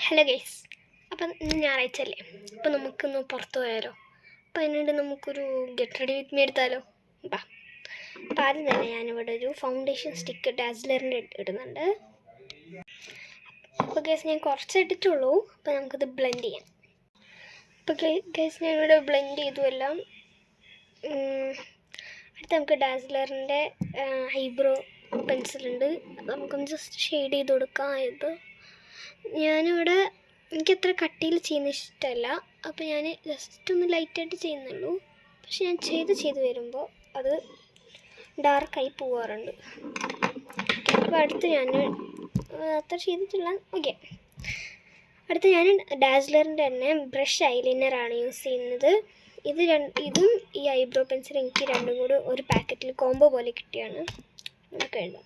Hello guys, അപ്പം ഇന്ന് ഞായറാഴ്ചയല്ലേ, അപ്പം നമുക്കൊന്ന് പുറത്ത് പോയാലോ? അപ്പം അതിനുവേണ്ടി നമുക്കൊരു ഗെറ്റ് റെഡി വിത്ത് മീ എടുത്താലോ? അപ്പം ആദ്യം തന്നെ ഞാനിവിടെ ഒരു ഫൗണ്ടേഷൻ സ്റ്റിക്ക് ഡാസ്ലറിൻ്റെ ഇടുന്നുണ്ട്. അപ്പോൾ ഗൈസ് ഞാൻ കുറച്ച് ഇട്ടിട്ടുള്ളൂ. അപ്പോൾ നമുക്കത് ബ്ലെൻഡ് ചെയ്യാം. അപ്പോൾ ഗൈസ് ഞാനിവിടെ ബ്ലെൻഡ് ചെയ്തു എല്ലാം. അടുത്ത് നമുക്ക് ഡാസ്ലറിൻ്റെ ഐബ്രോ പെൻസിലുണ്ട്. നമുക്കൊന്ന് ജസ്റ്റ് ഷെയ്ഡ് ചെയ്ത് കൊടുക്കാം. ഇത് ഞാനിവിടെ എനിക്കത്ര കട്ടിയിൽ ചെയ്യുന്ന ഇഷ്ടമല്ല, അപ്പോൾ ഞാൻ ജസ്റ്റ് ഒന്ന് ലൈറ്റായിട്ട് ചെയ്യുന്നുള്ളൂ. പക്ഷെ ഞാൻ ചെയ്ത് വരുമ്പോൾ അത് ഡാർക്കായി പോകാറുണ്ട്. അപ്പോൾ അടുത്ത് ഞാൻ അത്ര ചെയ്തിട്ടില്ല. ഓക്കെ, അടുത്ത് ഞാൻ ഡാസ്ലറിൻ്റെ തന്നെ ബ്രഷ് ഐലൈനറാണ് യൂസ് ചെയ്യുന്നത്. ഇതും ഈ ഐബ്രോ പെൻസിൽ എനിക്ക് രണ്ടും കൂടി ഒരു പാക്കറ്റിൽ കോംബോ പോലെ കിട്ടിയാണ്. നമുക്ക് എഴുതാം.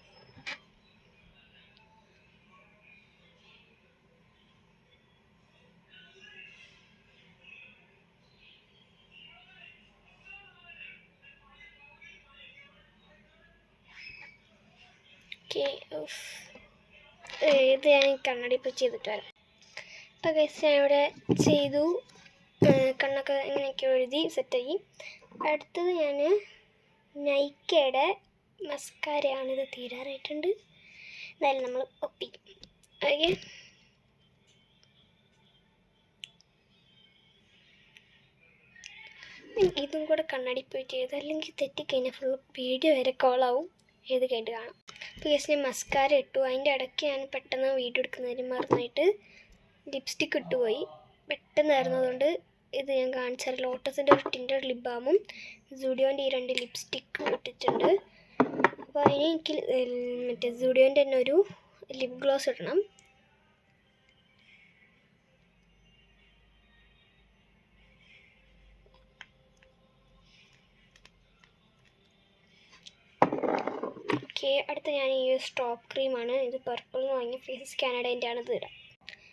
ഇത് ഞാൻ കണ്ണാടി ഇപ്പോൾ ചെയ്തിട്ട് വരാം. ഇപ്പോൾ ഗൈസ് ഞാൻ ഇവിടെ ചെയ്തു, കണ്ണൊക്കെ ഇങ്ങനെയൊക്കെ എഴുതി സെറ്റായി. അടുത്തത് ഞാൻ നൈക്കയുടെ മസ്കാരയാണിത്. തീരാറായിട്ടുണ്ട്. എന്തായാലും നമ്മൾ ഒപ്പിക്കും. ഓക്കെ, ഇതും കൂടെ കണ്ണാടി പോയി ചെയ്ത്, അല്ലെങ്കിൽ തെറ്റിക്കഴിഞ്ഞാൽ ഫുൾ വീഡിയോ വരെ കോളാവും. ഏത് കേട്ട് കാണാം. അപ്പോൾ ഗൈസ് ഞാൻ മസ്കാര ഇട്ടു. അതിൻ്റെ ഇടയ്ക്ക് ഞാൻ പെട്ടെന്ന് വീഡിയോ എടുക്കുന്നതിന് മറന്നായിട്ട് ലിപ്സ്റ്റിക്ക് ഇട്ടുപോയി. പെട്ടെന്നായിരുന്നതുകൊണ്ട് ഇത് ഞാൻ കാണിച്ചാൽ ലോട്ടസിൻ്റെ ഒരു ടിൻറ്റഡ് ലിപ് ബാമും സുഡിയോൻ്റെ ഈ 2 ലിപ്സ്റ്റിക്ക് ഇട്ടിട്ടുണ്ട്. അപ്പോൾ അതിന് എനിക്ക് മറ്റേ സുഡിയോൻ്റെ തന്നെ ഒരു ലിപ് ഗ്ലോസ് ഇടണം. അടുത്ത ഞാൻ ഈ സ്ട്രോപ്പ് ക്രീമാണ്. ഇത് പർപ്പിളിന് വാങ്ങിയ ഫേസ് കാനഡേൻ്റെ ആണ്. ഇത് ഇടാം.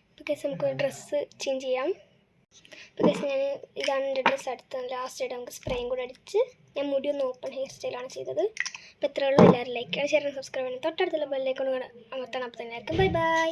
അപ്പോൾ ഗൈസ് നമുക്ക് ഡ്രസ്സ് ചേഞ്ച് ചെയ്യാം. അപ്പോൾ ഗൈസ് ഇതാണ് എൻ്റെ ഡ്രസ്സ്. അടുത്ത ലാസ്റ്റ് നമുക്ക് സ്പ്രേയും കൂടെ അടിച്ച് ഞാൻ മുടി ഒന്ന് ഓപ്പൺ ഹെയർ സ്റ്റൈലാണ് ചെയ്തത്. അപ്പോൾ ഇത്രയേ ഉള്ളൂ. എല്ലാവരും ലൈക്ക് ചെയ്യണം, ഷെയർ ചെയ്യണം, സബ്സ്ക്രൈബ് ചെയ്യണം. തൊട്ടടുത്തുള്ള ബെല്ലൈക്കൺ അമർത്തണം. അപ്പോൾ തന്നെ ആയിരിക്കും. Bye bye.